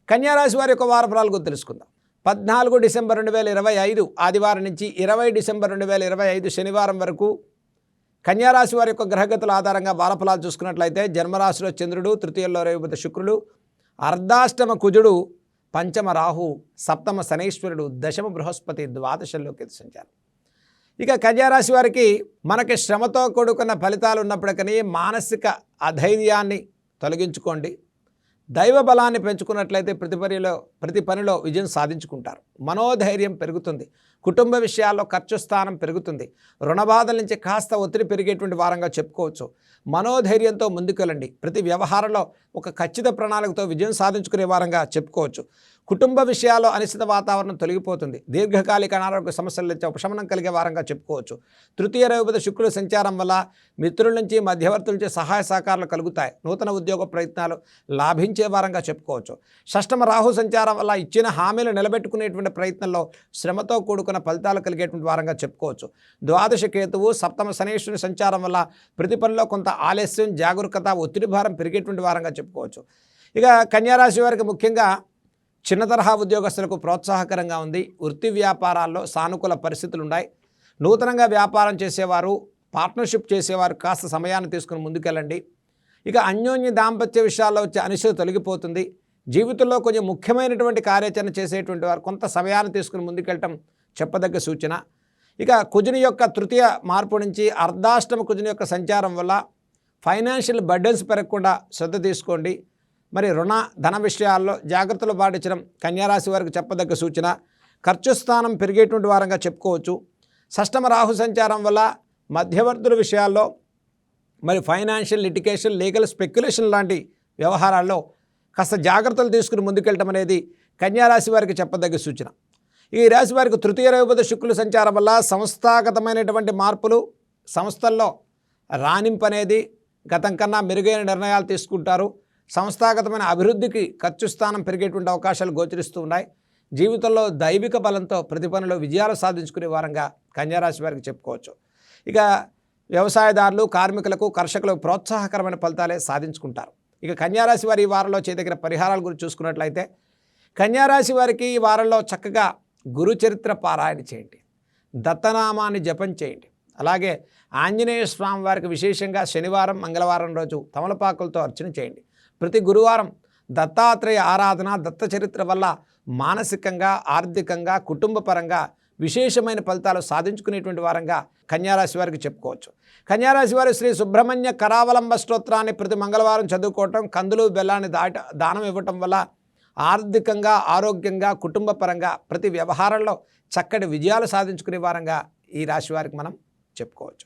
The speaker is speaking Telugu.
కన్యారాశి వారి యొక్క వార ఫలాలు తెలుసుకుందాం. 14 డిసెంబర్ 2025 ఆదివారం నుంచి 20 డిసెంబర్ 2025 శనివారం వరకు కన్యారాశి వారి యొక్క గ్రహగతుల ఆధారంగా వార ఫలాలు చూసుకున్నట్లయితే జన్మరాశిలో చంద్రుడు, తృతీయంలో రవిపతి శుక్రుడు, అర్ధాష్టమ కుజుడు, పంచమ రాహు, సప్తమ శనీశ్వరుడు, దశమ బృహస్పతి, ద్వాదశంలో కేతు సంచారం. ఇక కన్యారాశి వారికి మనకి శ్రమతో కూడుకున్న ఫలితాలు ఉన్నప్పటికీ మానసిక అధైర్యాన్ని తొలగించుకోండి. దైవ బలాన్ని పెంచుకున్నట్లయితే ప్రతి పనిలో విజయం సాధించుకుంటారు. మనోధైర్యం పెరుగుతుంది. కుటుంబ విషయాల్లో ఖర్చు స్థానం పెరుగుతుంది. రుణబాధల నుంచి కాస్త ఒత్తిడి పెరిగేటువంటి వారంగా చెప్పుకోవచ్చు. మనోధైర్యంతో ముందుకెళ్ళండి. ప్రతి వ్యవహారంలో ఒక ఖచ్చిత ప్రణాళికతో విజయం సాధించుకునే వారంగా చెప్పుకోవచ్చు. కుటుంబ విషయాల్లో అనిశ్చిత వాతావరణం తొలగిపోతుంది. దీర్ఘకాలిక అనారోగ్య సమస్యల నుంచి ఉపశమనం కలిగే వారంగా చెప్పుకోవచ్చు. తృతీయ రవిపతి శుక్రుడు సంచారం వల్ల మిత్రుల నుంచి మధ్యవర్తుల నుంచి సహాయ సహకారాలు కలుగుతాయి. నూతన ఉద్యోగ ప్రయత్నాలు లాభించే వారంగా చెప్పుకోవచ్చు. షష్టమ రాహు సంచారం వల్ల ఇచ్చిన హామీలు నిలబెట్టుకునేటువంటి ప్రయత్నంలో శ్రమతో కూడుకున్న ఫలితాలు కలిగేటువంటి వారంగా చెప్పుకోవచ్చు. ద్వాదశ కేతువు, సప్తమ శనీశ్వరుని సంచారం వల్ల ప్రతి పనిలో కొంత ఆలస్యం, జాగరూకత, ఒత్తిడి భారం పెరిగేటువంటి వారంగా చెప్పుకోవచ్చు. ఇక కన్యారాశి వారికి ముఖ్యంగా చిన్న తరహా ఉద్యోగస్తులకు ప్రోత్సాహకరంగా ఉంది. వృత్తి వ్యాపారాల్లో సానుకూల పరిస్థితులు ఉన్నాయి. నూతనంగా వ్యాపారం చేసేవారు, పార్ట్నర్షిప్ చేసేవారు కాస్త సమయాన్ని తీసుకుని ముందుకెళ్ళండి. ఇక అన్యోన్య దాంపత్య విషయాల్లో వచ్చే అనిశ్చితి తొలగిపోతుంది. జీవితంలో కొంచెం ముఖ్యమైనటువంటి కార్యాచరణ చేసేటువంటి వారు కొంత సమయాన్ని తీసుకుని ముందుకెళ్ళటం చెప్పదగ్గ సూచన. ఇక కుజుని యొక్క తృతీయ మార్పు నుంచి అర్ధాష్టమ కుజుని యొక్క సంచారం వల్ల ఫైనాన్షియల్ బర్డెన్స్ పెరగకుండా శ్రద్ధ తీసుకోండి. మరి ధన విషయాల్లో జాగ్రత్తలు పాటించడం కన్యారాశి వారికి చెప్పదగ్గ సూచన. ఖర్చు స్థానం పెరిగేటువంటి వారంగా చెప్పుకోవచ్చు. షష్టమ రాహు సంచారం వల్ల మధ్యవర్తుల విషయాల్లో మరి ఫైనాన్షియల్ లిటిగేషన్, లీగల్ స్పెక్యులేషన్ లాంటి వ్యవహారాల్లో కాస్త జాగ్రత్తలు తీసుకుని ముందుకెళ్ళటం అనేది కన్యారాశి వారికి చెప్పదగ్గ సూచన. ఈ రాశి వారికి తృతీయ రవిపతి శుక్రుల సంచారం వల్ల సంస్థాగతమైనటువంటి మార్పులు, సంస్థల్లో రాణింపు అనేది గతం కన్నా మెరుగైన నిర్ణయాలు తీసుకుంటారు. సంస్థాగతమైన అభివృద్ధికి ఖర్చు స్థానం పెరిగేటువంటి అవకాశాలు గోచరిస్తూ ఉన్నాయి. జీవితంలో దైవిక బలంతో ప్రతి పనిలో విజయాలు సాధించుకునే వారంగా కన్యారాశి వారికి చెప్పుకోవచ్చు. ఇక వ్యవసాయదారులు, కార్మికులకు, కర్షకులకు ప్రోత్సాహకరమైన ఫలితాలే సాధించుకుంటారు. ఇక కన్యారాశి వారి ఈ వారంలో చేయదగిన పరిహారాల గురించి చూసుకున్నట్లయితే కన్యారాశి వారికి ఈ వారంలో చక్కగా గురు చరిత్ర పారాయణ చేయండి. దత్తనామాన్ని జపం చేయండి. అలాగే ఆంజనేయ స్వామి వారికి విశేషంగా శనివారం, మంగళవారం రోజు తమలపాకులతో అర్చన చేయండి. ప్రతి గురువారం దత్తాత్రేయ ఆరాధన, దత్త చరిత్ర వల్ల మానసికంగా, ఆర్థికంగా, కుటుంబపరంగా విశేషమైన ఫలితాలు సాధించుకునేటువంటి వారంగా కన్యారాశి వారికి చెప్పుకోవచ్చు. కన్యారాశి వారి శ్రీ సుబ్రహ్మణ్య కరావలంబ స్తోత్రాన్ని ప్రతి మంగళవారం చదువుకోవటం, కందులు బెల్లాన్ని దానం ఇవ్వటం వల్ల ఆర్థికంగా, ఆరోగ్యంగా, కుటుంబపరంగా ప్రతి వ్యవహారంలో చక్కటి విజయాలు సాధించుకునే వారంగా ఈ రాశి వారికి మనం చెప్పుకోవచ్చు.